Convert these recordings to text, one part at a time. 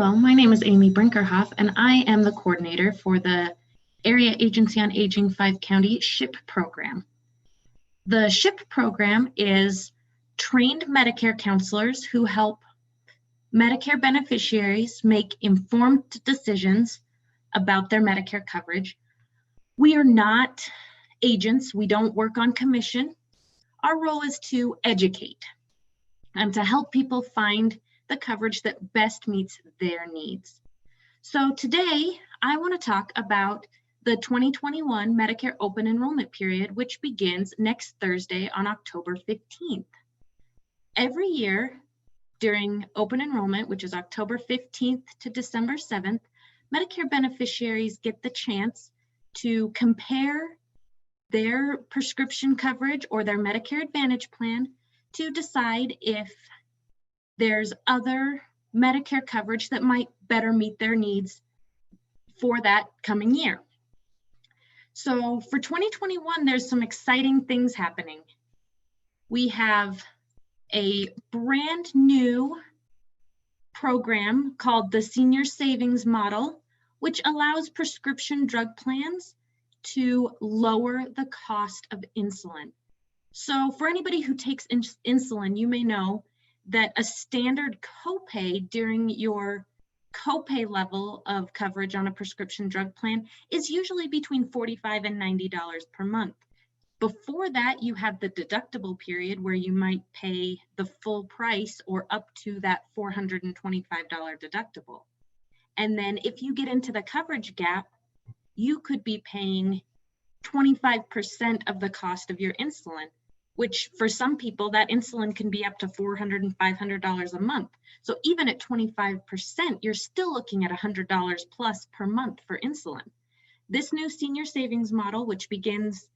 Hello, my name is Amy Brinkerhoff, and I am the coordinator for the Area Agency on Aging 5-County SHIP program. The SHIP program is trained Medicare counselors who help Medicare beneficiaries make informed decisions about their Medicare coverage. We are not agents. We don't work on commission. Our role is to educate and to help people find the coverage that best meets their needs. So today, I want to talk about the 2021 Medicare Open Enrollment period, which begins next Thursday on October 15th. Every year during open enrollment, which is October 15th to December 7th, Medicare beneficiaries get the chance to compare their prescription coverage or their Medicare Advantage plan to decide if there's other Medicare coverage that might better meet their needs for that coming year. So for 2021, there's some exciting things happening. We have a brand new program called the Senior Savings Model, which allows prescription drug plans to lower the cost of insulin. So for anybody who takes insulin, you may know that a standard copay during your copay level of coverage on a prescription drug plan is usually between $45 and $90 per month. Before that, you have the deductible period where you might pay the full price or up to that $425 deductible. And then if you get into the coverage gap, you could be paying 25% of the cost of your insulin, which for some people, that insulin can be up to $400 and $500 a month. So even at 25%, you're still looking at $100 plus per month for insulin. This new senior savings model, which begins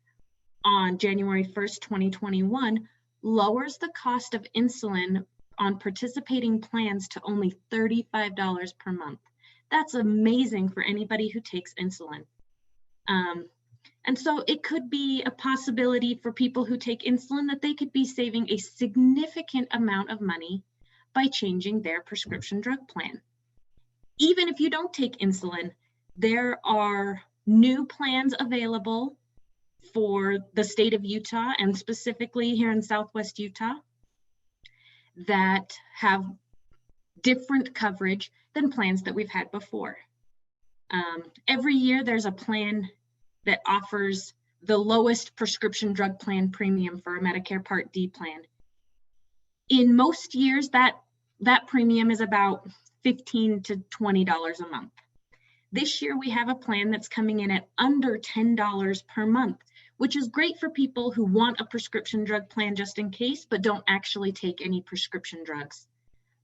on January 1st, 2021, lowers the cost of insulin on participating plans to only $35 per month. That's amazing for anybody who takes insulin. And so it could be a possibility for people who take insulin that they could be saving a significant amount of money by changing their prescription drug plan. Even if you don't take insulin, there are new plans available for the state of Utah and specifically here in Southwest Utah that have different coverage than plans that we've had before. Every year there's a plan that offers the lowest prescription drug plan premium for a Medicare Part D plan. In most years, that premium is about $15 to $20 a month. This year, we have a plan that's coming in at under $10 per month, which is great for people who want a prescription drug plan just in case, but don't actually take any prescription drugs.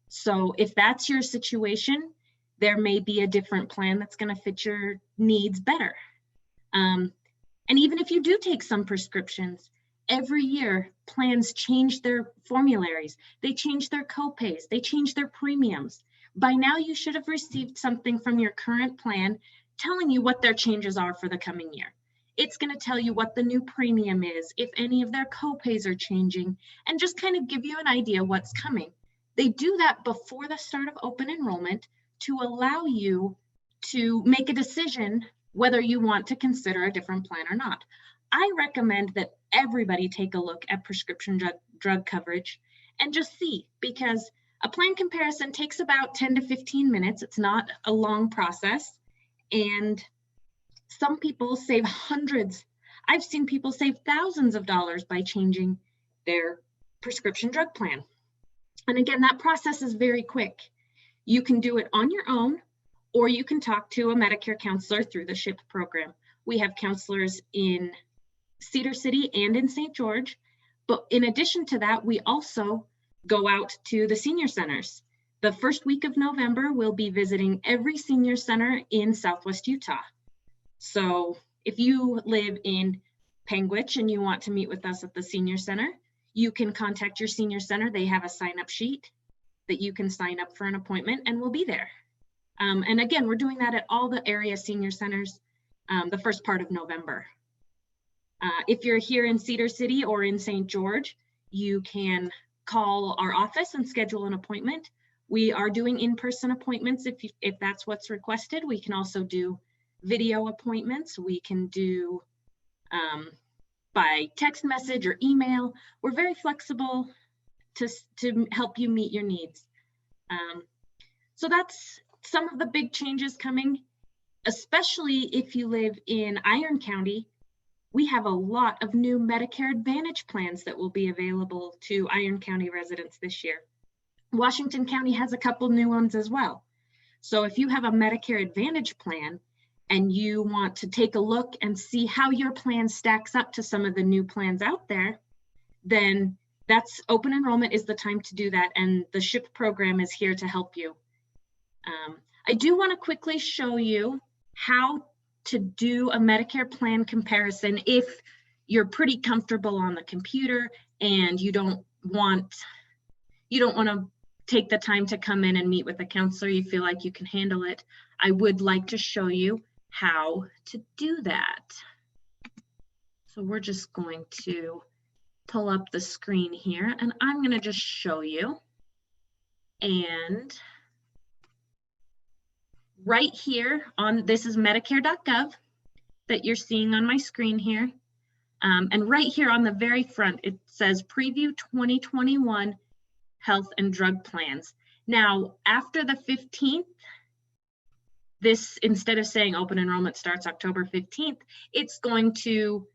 So if that's your situation, there may be a different plan that's going to fit your needs better. And even if you do take some prescriptions, every year plans change their formularies, they change their copays, they change their premiums. By now you should have received something from your current plan telling you what their changes are for the coming year. It's going to tell you what the new premium is, if any of their copays are changing, and just kind of give you an idea what's coming. They do that before the start of open enrollment to allow you to make a decision whether you want to consider a different plan or not. I recommend that everybody take a look at prescription drug coverage and just see, because a plan comparison takes about 10 to 15 minutes. It's not a long process. And some people save hundreds. I've seen people save thousands of dollars by changing their prescription drug plan. And again, that process is very quick. You can do it on your own, or you can talk to a Medicare counselor through the SHIP program. We have counselors in Cedar City and in St. George, but in addition to that, we also go out to the senior centers. The first week of November, we'll be visiting every senior center in Southwest Utah. So if you live in Panguitch and you want to meet with us at the senior center, you can contact your senior center. They have a sign-up sheet that you can sign up for an appointment and we'll be there. And again, we're doing that at all the area senior centers the first part of November. If you're here in Cedar City or in St. George, you can call our office and schedule an appointment, We are doing in-person appointments if that's what's requested. We can also do video appointments. We can do by text message or email. We're very flexible to help you meet your needs. So that's some of the big changes coming, especially if you live in Iron County. We have a lot of new Medicare Advantage plans that will be available to Iron County residents this year. Washington County has a couple new ones as well. So if you have a Medicare Advantage plan and you want to take a look and see how your plan stacks up to some of the new plans out there, then that's open enrollment is the time to do that. And the SHIP program is here to help you. I do want to quickly show you how to do a Medicare plan comparison if you're pretty comfortable on the computer and you don't want to take the time to come in and meet with a counselor. You feel like you can handle it. I would like to show you how to do that. So we're just going to pull up the screen here and I'm going to just show you. And right here on, this is Medicare.gov that you're seeing on my screen here. And right here on the very front, it says Preview 2021 Health and Drug Plans. Now, after the 15th, this, instead of saying open enrollment starts October 15th, it's going to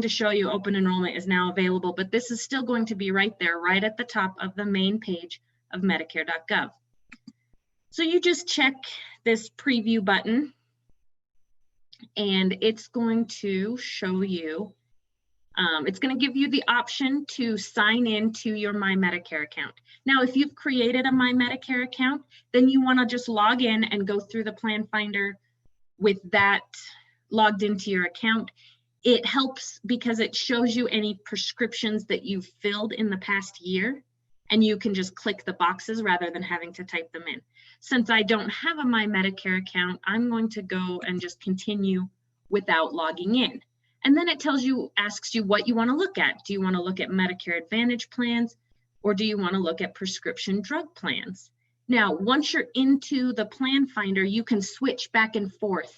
show you open enrollment is now available, but this is still going to be right there, right at the top of the main page of Medicare.gov. So you just check this preview button and it's going to show you, it's going to give you the option to sign in to your My Medicare account. Now, if you've created a My Medicare account, then you want to just log in and go through the plan finder with that logged into your account. It helps because it shows you any prescriptions that you've filled in the past year, and you can just click the boxes rather than having to type them in. Since I don't have a My Medicare account, I'm going to go and just continue without logging in. And then it asks you what you want to look at. Do you want to look at Medicare Advantage plans, or do you want to look at prescription drug plans? Now, once you're into the plan finder, you can switch back and forth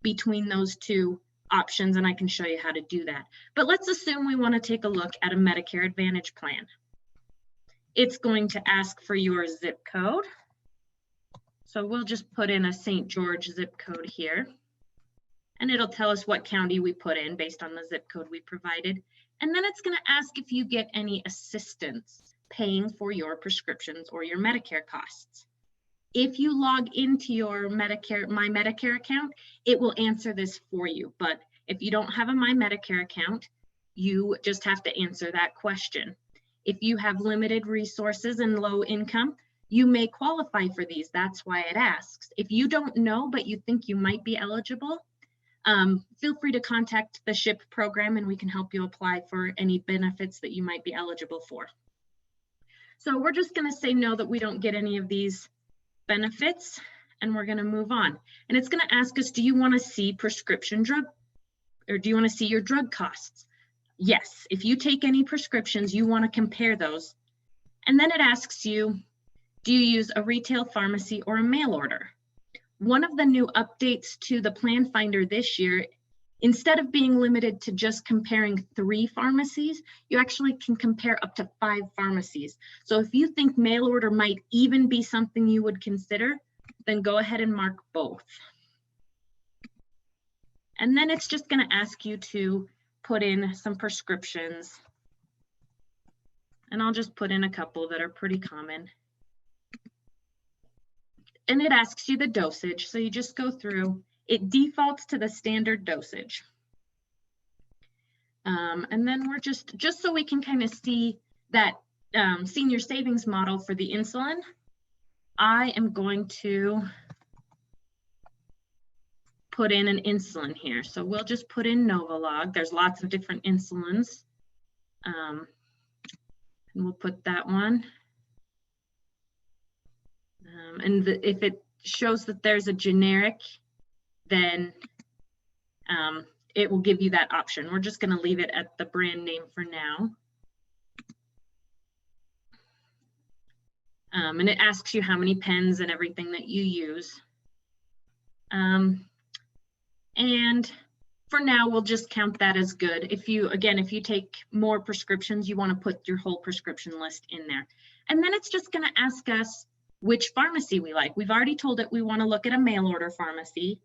between those two options, and I can show you how to do that. But let's assume we want to take a look at a Medicare Advantage plan. It's going to ask for your zip code. So we'll just put in a St. George zip code here. And it'll tell us what county we put in based on the zip code we provided. And then it's going to ask if you get any assistance paying for your prescriptions or your Medicare costs. If you log into your My Medicare account, it will answer this for you. But if you don't have a My Medicare account, you just have to answer that question. If you have limited resources and low income, you may qualify for these. That's why it asks. If you don't know, but you think you might be eligible, feel free to contact the SHIP program and we can help you apply for any benefits that you might be eligible for. So we're just going to say no, that we don't get any of these benefits, and we're going to move on. And it's going to ask us, do you want to see prescription drug, or do you want to see your drug costs? Yes, if you take any prescriptions, you want to compare those. And then it asks you, do you use a retail pharmacy or a mail order? One of the new updates to the plan finder this year, instead of being limited to just comparing 3 pharmacies, you actually can compare up to 5 pharmacies. So if you think mail order might even be something you would consider, then go ahead and mark both. And then it's just going to ask you to put in some prescriptions. And I'll just put in a couple that are pretty common. And it asks you the dosage, so you just go through. It defaults to the standard dosage. And then we're just so we can kind of see that senior savings model for the insulin, I am going to put in an insulin here. So we'll just put in Novolog. There's lots of different insulins. And we'll put that one. And if it shows that there's a generic, then it will give you that option. We're just going to leave it at the brand name for now. And it asks you how many pens and everything that you use. And for now, we'll just count that as good. If you take more prescriptions, you want to put your whole prescription list in there. And then it's just going to ask us which pharmacy we like. We've already told it we want to look at a mail order pharmacy.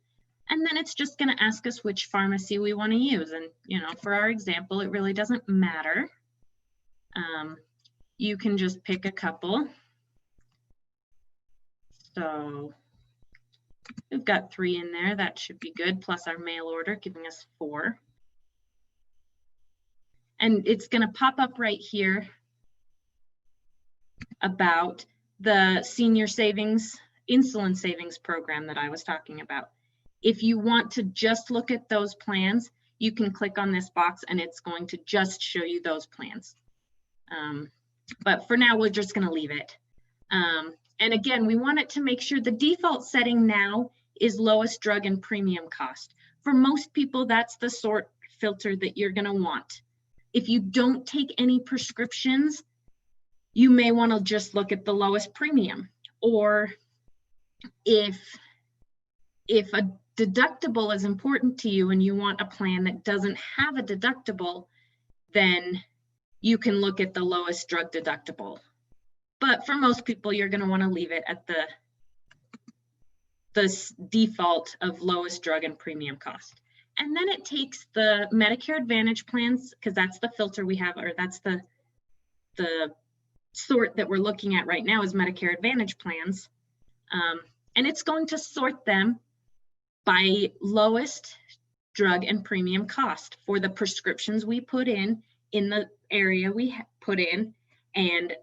And then it's just going to ask us which pharmacy we want to use. And, for our example, it really doesn't matter. You can just pick a couple. So we've got 3 in there. That should be good, plus our mail order, giving us 4. And it's going to pop up right here about the senior savings, insulin savings program that I was talking about. If you want to just look at those plans, you can click on this box and it's going to just show you those plans. But for now, we're just going to leave it. And again, we want it to make sure the default setting now is lowest drug and premium cost. For most people, that's the sort filter that you're going to want. If you don't take any prescriptions, you may want to just look at the lowest premium. Or if a deductible is important to you and you want a plan that doesn't have a deductible, then you can look at the lowest drug deductible. But for most people, you're going to want to leave it at the default of lowest drug and premium cost. And then it takes the Medicare Advantage plans, because that's the filter we have, or that's the sort that we're looking at right now is Medicare Advantage plans. And it's going to sort them by lowest drug and premium cost for the prescriptions we put in the area we put in, and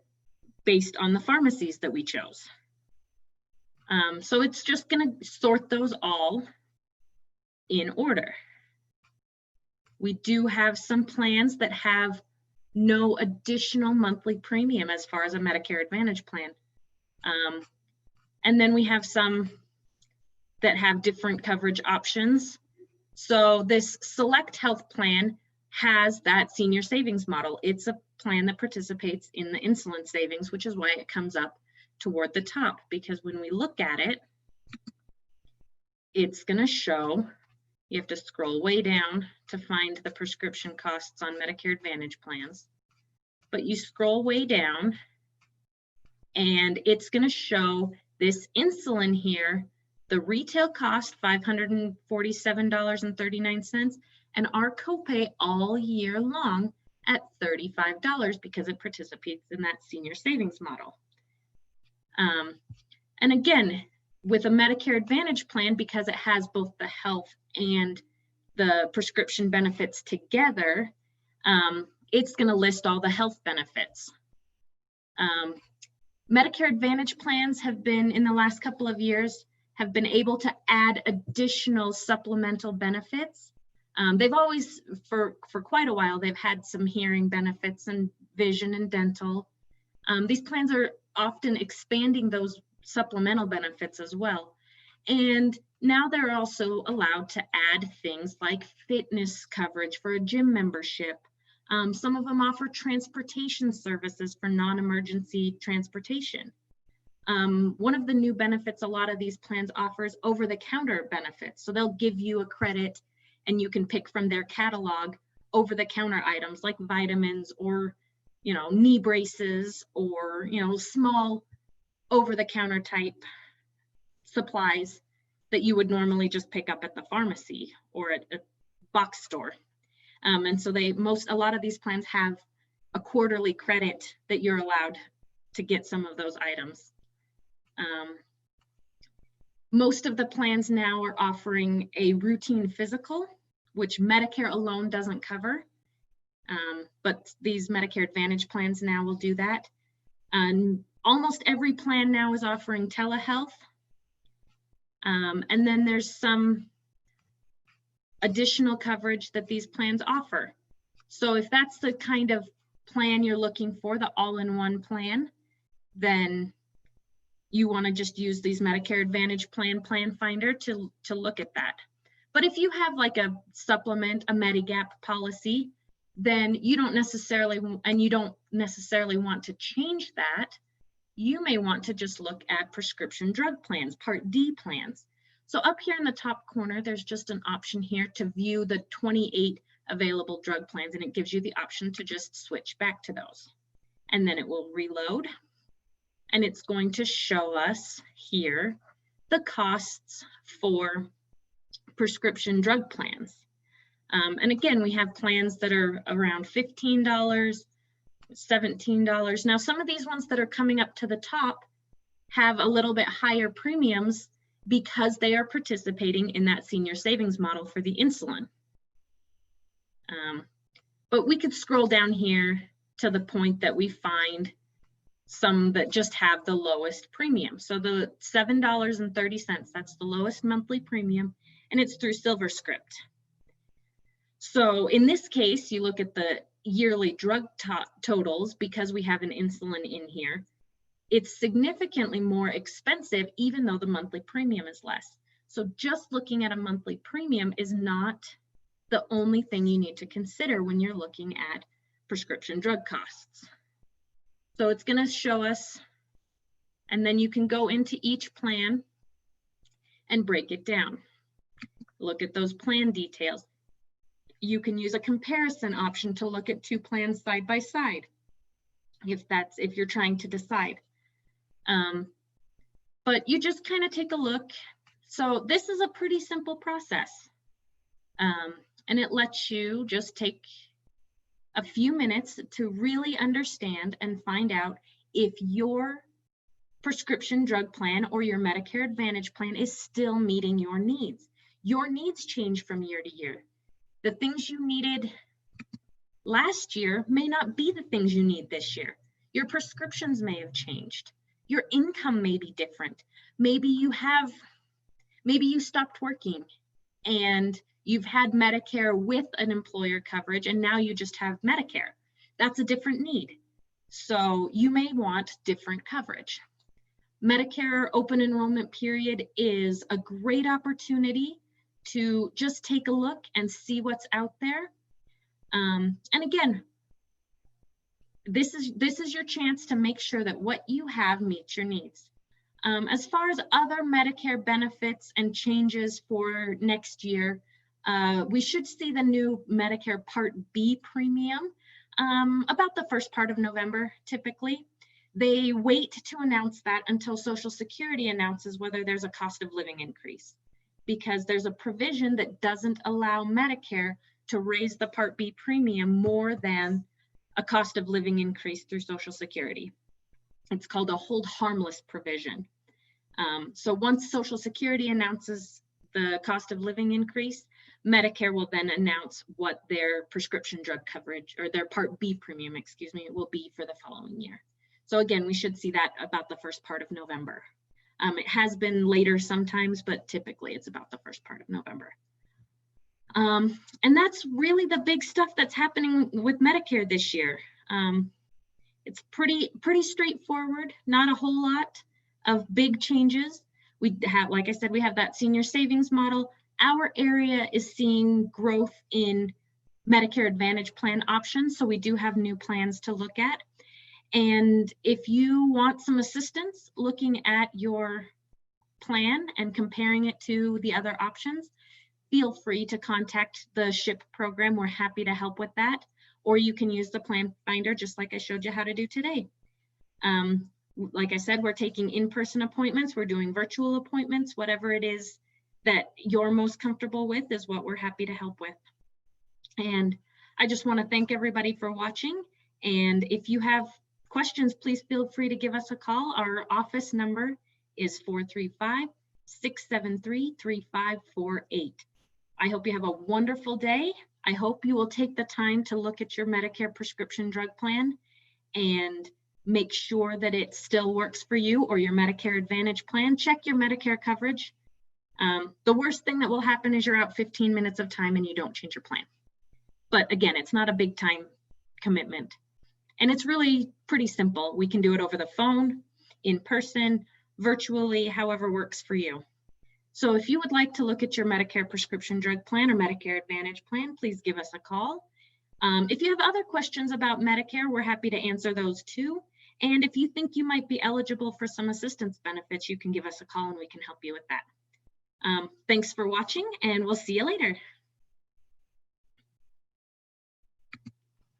based on the pharmacies that we chose. So it's just going to sort those all in order. We do have some plans that have no additional monthly premium as far as a Medicare Advantage plan. And then we have some that have different coverage options. So this Select Health plan has that senior savings model. It's a plan that participates in the insulin savings, which is why it comes up toward the top, because when we look at it, it's going to show, you have to scroll way down to find the prescription costs on Medicare Advantage plans, but you scroll way down and it's going to show this insulin here, the retail cost $547.39, and our copay all year long at $35 because it participates in that senior savings model. And again, with a Medicare Advantage plan, because it has both the health and the prescription benefits together, it's going to list all the health benefits. Medicare Advantage plans have been, in the last couple of years, have been able to add additional supplemental benefits. They've always, for quite a while, they've had some hearing benefits and vision and dental. These plans are often expanding those supplemental benefits as well. And now they're also allowed to add things like fitness coverage for a gym membership. Some of them offer transportation services for non-emergency transportation. One of the new benefits a lot of these plans offers over-the-counter benefits. So they'll give you a credit and you can pick from their catalog over-the-counter items like vitamins or, knee braces or, small over-the-counter type supplies that you would normally just pick up at the pharmacy or at a box store. And so a lot of these plans have a quarterly credit that you're allowed to get some of those items. Most of the plans now are offering a routine physical, which Medicare alone doesn't cover. But these Medicare Advantage plans now will do that. And almost every plan now is offering telehealth. And then there's some additional coverage that these plans offer. So if that's the kind of plan you're looking for, the all-in-one plan, then you want to just use these Medicare Advantage plan finder to look at that. But if you have like a supplement, a Medigap policy, then you don't necessarily want to change that, you may want to just look at prescription drug plans, Part D plans. So up here in the top corner, there's just an option here to view the 28 available drug plans, and it gives you the option to just switch back to those. And then it will reload, and it's going to show us here the costs for prescription drug plans. And again, we have plans that are around $15, $17. Now, some of these ones that are coming up to the top have a little bit higher premiums because they are participating in that senior savings model for the insulin. But we could scroll down here to the point that we find some that just have the lowest premium. So the $7.30, that's the lowest monthly premium, and it's through SilverScript. So in this case, you look at the yearly drug totals, because we have an insulin in here, it's significantly more expensive even though the monthly premium is less. So just looking at a monthly premium is not the only thing you need to consider when you're looking at prescription drug costs. So it's going to show us, and then you can go into each plan and break it down. Look at those plan details. You can use a comparison option to look at two plans side by side, if you're trying to decide. But you just kind of take a look. So this is a pretty simple process. And it lets you just take a few minutes to really understand and find out if your prescription drug plan or your Medicare Advantage plan is still meeting your needs. Your needs change from year to year. The things you needed last year may not be the things you need this year. Your prescriptions may have changed. Your income may be different. Maybe you stopped working and you've had Medicare with an employer coverage, and now you just have Medicare. That's a different need. So you may want different coverage. Medicare Open Enrollment period is a great opportunity to just take a look and see what's out there. And again, this is your chance to make sure that what you have meets your needs. As far as other Medicare benefits and changes for next year, we should see the new Medicare Part B premium about the first part of November, typically. They wait to announce that until Social Security announces whether there's a cost of living increase, because there's a provision that doesn't allow Medicare to raise the Part B premium more than a cost of living increase through Social Security. It's called a hold harmless provision. So once Social Security announces the cost of living increase, Medicare will then announce what their prescription drug coverage, or their Part B premium, excuse me, will be for the following year. So again, we should see that about the first part of November. It has been later sometimes, but typically it's about the first part of November. And that's really the big stuff that's happening with Medicare this year. It's pretty straightforward, not a whole lot of big changes. We have, like I said, we have that senior savings model. Our area is seeing growth in Medicare Advantage plan options, so we do have new plans to look at. And if you want some assistance looking at your plan and comparing it to the other options, feel free to contact the SHIP program. We're happy to help with that. Or you can use the plan finder, just like I showed you how to do today. Like I said, we're taking in-person appointments, we're doing virtual appointments, whatever it is that you're most comfortable with is what we're happy to help with. And I just want to thank everybody for watching. And if you have questions, please feel free to give us a call. Our office number is 435-673-3548. I hope you have a wonderful day. I hope you will take the time to look at your Medicare prescription drug plan and make sure that it still works for you, or your Medicare Advantage plan. Check your Medicare coverage. The worst thing that will happen is you're out 15 minutes of time and you don't change your plan. But again, it's not a big time commitment. And it's really pretty simple. We can do it over the phone, in person, virtually, however works for you. So if you would like to look at your Medicare prescription drug plan or Medicare Advantage plan, please give us a call. If you have other questions about Medicare, we're happy to answer those too. And if you think you might be eligible for some assistance benefits, you can give us a call and we can help you with that. Thanks for watching, and we'll see you later.